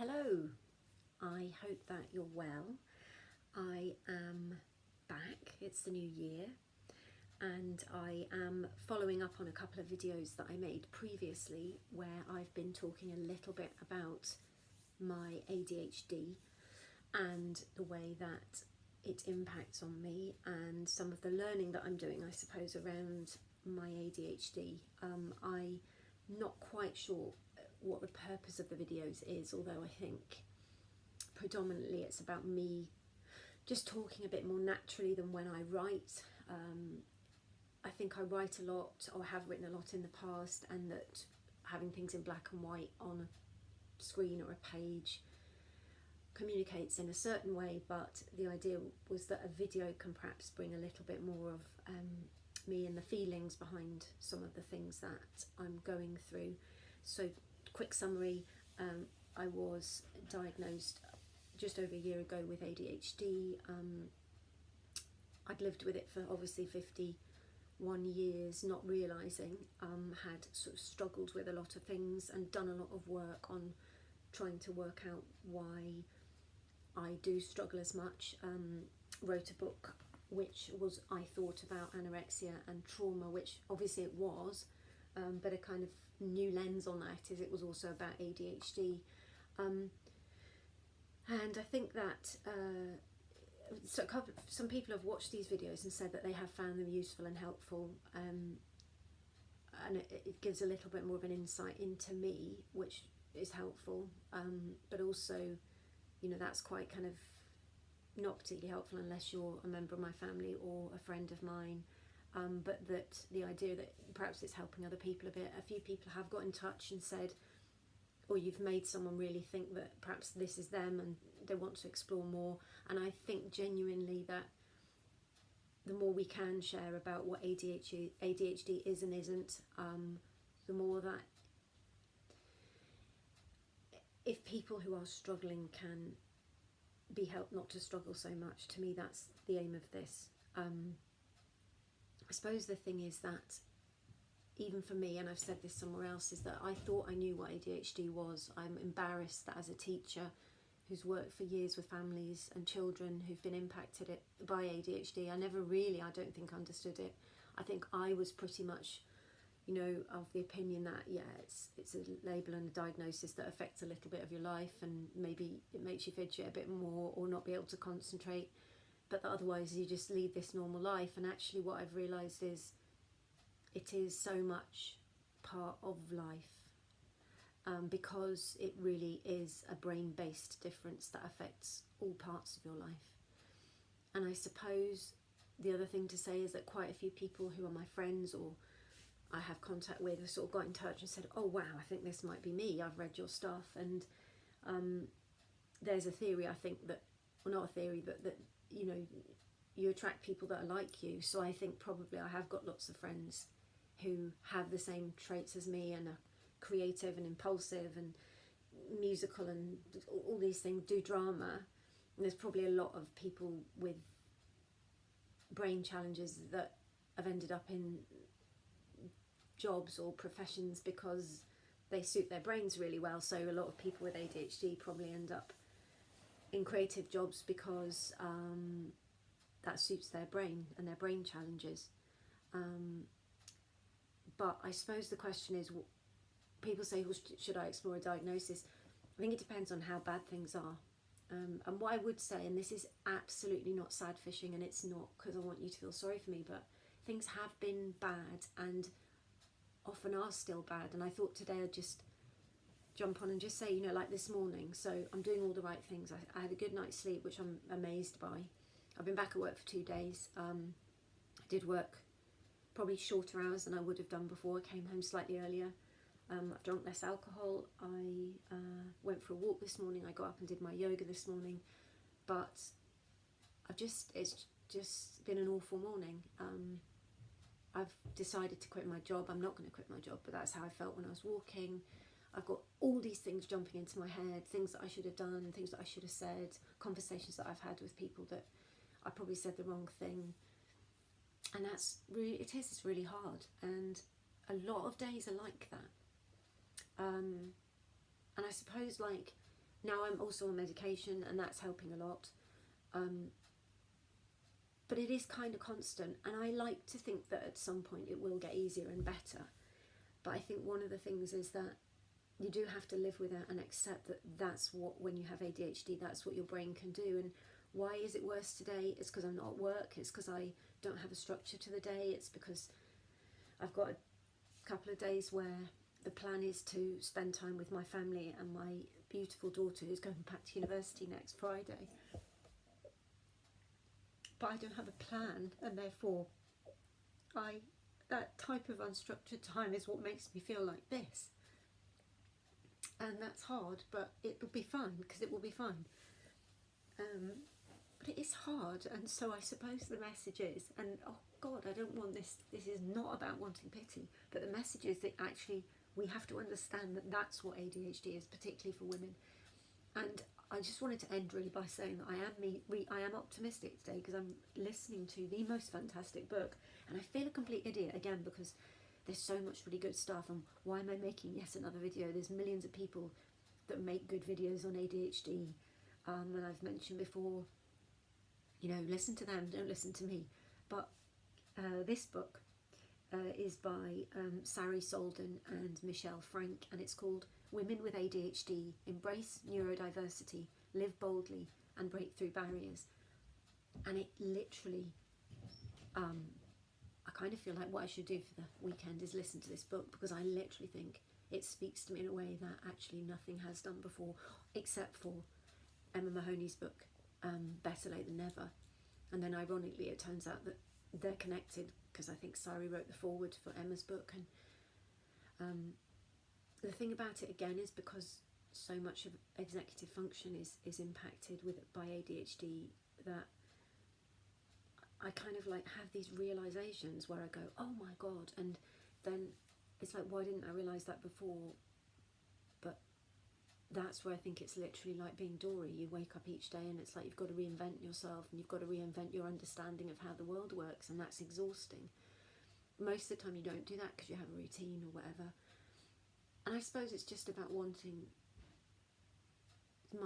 Hello, I hope that you're well. I am back, it's the new year, and I am following up on a couple of videos that I made previously where I've been talking a little bit about my ADHD and the way that it impacts on me and some of the learning that I'm doing, I suppose, around my ADHD. I'm not quite sure what the purpose of the videos is, although I think predominantly it's about me just talking a bit more naturally than when I write. I think I write a lot, or have written a lot in the past, and that having things in black and white on a screen or a page communicates in a certain way, but the idea was that a video can perhaps bring a little bit more of me and the feelings behind some of the things that I'm going through. So, quick summary, I was diagnosed just over a year ago with ADHD. I'd lived with it for obviously 51 years, not realising, had sort of struggled with a lot of things and done a lot of work on trying to work out why I do struggle as much. Wrote a book which was, I thought, about anorexia and trauma, which obviously it was, but a kind of new lens on that is it was also about ADHD. And I think that some people have watched these videos and said that they have found them useful and helpful, and it gives a little bit more of an insight into me, which is helpful, but also, you know, that's quite kind of not particularly helpful unless you're a member of my family or a friend of mine, but that the idea that perhaps it's helping other people a bit. A few people have got in touch and said, or you've made someone really think that perhaps this is them and they want to explore more. And I think genuinely that the more we can share about what ADHD is and isn't, the more that if people who are struggling can be helped not to struggle so much, to me that's the aim of this. I suppose the thing is that even for me, and I've said this somewhere else, is that I thought I knew what ADHD was. I'm embarrassed that as a teacher who's worked for years with families and children who've been impacted by ADHD, I never really, I don't think, understood it. I think I was pretty much, you know, of the opinion that, yeah, it's a label and a diagnosis that affects a little bit of your life, and maybe it makes you fidget a bit more or not be able to concentrate, but that otherwise you just lead this normal life. And actually what I've realised is it is so much part of life, because it really is a brain-based difference that affects all parts of your life. And I suppose the other thing to say is that quite a few people who are my friends or I have contact with have sort of got in touch and said, oh wow, I think this might be me, I've read your stuff. And there's a theory, I think, that, well, not a theory, but that, you know, you attract people that are like you. So I think probably I have got lots of friends who have the same traits as me and are creative and impulsive and musical and all these things, do drama. And there's probably a lot of people with brain challenges that have ended up in jobs or professions because they suit their brains really well. So a lot of people with ADHD probably end up in creative jobs because that suits their brain and their brain challenges. But I suppose the question is, people say, well, should I explore a diagnosis? I think it depends on how bad things are. And what I would say, and this is absolutely not sad fishing, and it's not because I want you to feel sorry for me, but things have been bad and often are still bad. And I thought today I'd just jump on and just say, you know, like this morning, so I'm doing all the right things. I had a good night's sleep, which I'm amazed by. I've been back at work for 2 days. I did work probably shorter hours than I would have done before. I came home slightly earlier. I've drunk less alcohol. I went for a walk this morning. I got up and did my yoga this morning. But it's just been an awful morning. I've decided to quit my job. I'm not going to quit my job, but that's how I felt when I was walking. I've got all these things jumping into my head, things that I should have done, things that I should have said, conversations that I've had with people that I probably said the wrong thing. And that's really, it's really hard. And a lot of days are like that. And I suppose, like, Now I'm also on medication and that's helping a lot. But it is kind of constant, and I like to think that at some point it will get easier and better. But I think one of the things is that you do have to live with it and accept that that's what, when you have ADHD, that's what your brain can do. And why is it worse today? It's because I'm not at work. It's because I don't have a structure to the day. It's because I've got a couple of days where the plan is to spend time with my family and my beautiful daughter who's going back to university next Friday. But I don't have a plan, and therefore that type of unstructured time is what makes me feel like this. And that's hard, but it'll be fine, because it will be fine. But it is hard, and so I suppose the message is, and oh God, I don't want this is not about wanting pity, but the message is that actually we have to understand that that's what ADHD is, particularly for women. And I just wanted to end really by saying that I am optimistic today, because I'm listening to the most fantastic book, and I feel a complete idiot again because there's so much really good stuff, and why am I making yet another video? There's millions of people that make good videos on ADHD, and I've mentioned before, you know, listen to them, don't listen to me. But this book is by Sari Solden and Michelle Frank, and it's called Women with ADHD, Embrace Neurodiversity, Live Boldly and Break Through Barriers. And it literally, I kind of feel like what I should do for the weekend is listen to this book, because I literally think it speaks to me in a way that actually nothing has done before, except for Emma Mahoney's book, Better Late Than Never. And then ironically it turns out that they're connected, because I think Sari wrote the foreword for Emma's book. And the thing about it again is because so much of executive function is impacted by ADHD, that I kind of like have these realizations where I go, oh my God, and then it's like, why didn't I realize that before? But that's where I think it's literally like being Dory. You wake up each day and it's like you've got to reinvent yourself, and you've got to reinvent your understanding of how the world works, and that's exhausting. Most of the time you don't do that because you have a routine or whatever. And I suppose it's just about wanting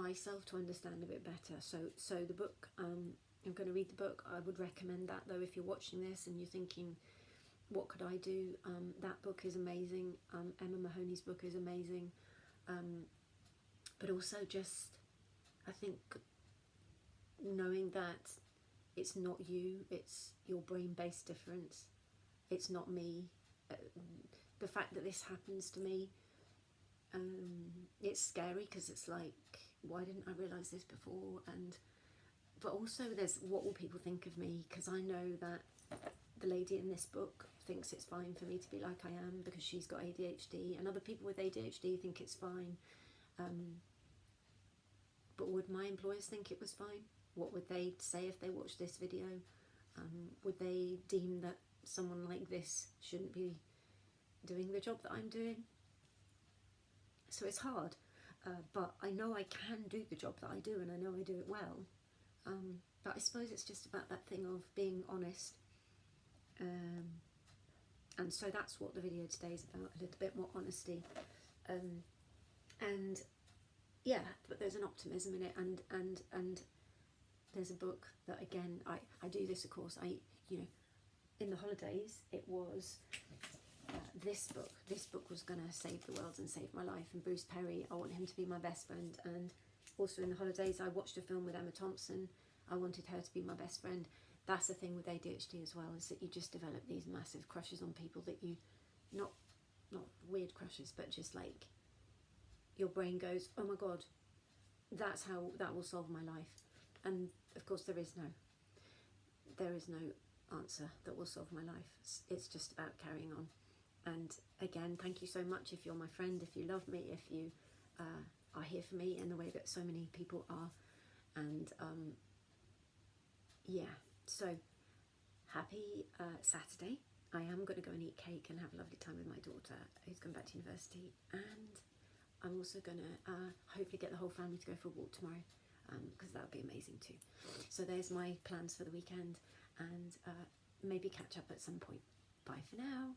myself to understand a bit better. So the book, I'm going to read the book. I would recommend that though if you're watching this and you're thinking, what could I do? That book is amazing. Emma Mahoney's book is amazing. But also just, I think, knowing that it's not you, it's your brain-based difference. It's not me. The fact that this happens to me, it's scary, because it's like, why didn't I realise this before? But also there's, what will people think of me? Because I know that the lady in this book thinks it's fine for me to be like I am because she's got ADHD, and other people with ADHD think it's fine. But would my employers think it was fine? What would they say if they watched this video? Would they deem that someone like this shouldn't be doing the job that I'm doing? So it's hard, but I know I can do the job that I do, and I know I do it well. But I suppose it's just about that thing of being honest. And so that's what the video today is about, a little bit more honesty. And yeah, but there's an optimism in it, and there's a book that, again, I do this, of course, you know, in the holidays, it was this book was going to save the world and save my life, and Bruce Perry, I want him to be my best friend. And also in the holidays, I watched a film with Emma Thompson. I wanted her to be my best friend. That's the thing with ADHD as well, is that you just develop these massive crushes on people that you, not weird crushes, but just like, your brain goes, oh my God, that's how that will solve my life. And of course there is no answer that will solve my life. It's just about carrying on. And again, thank you so much if you're my friend, if you love me, if you are here for me in the way that so many people are. And yeah, so happy Saturday. I am going to go and eat cake and have a lovely time with my daughter who's going back to university, and I'm also going to hopefully get the whole family to go for a walk tomorrow, because that would be amazing too. So there's my plans for the weekend, and maybe catch up at some point. Bye for now.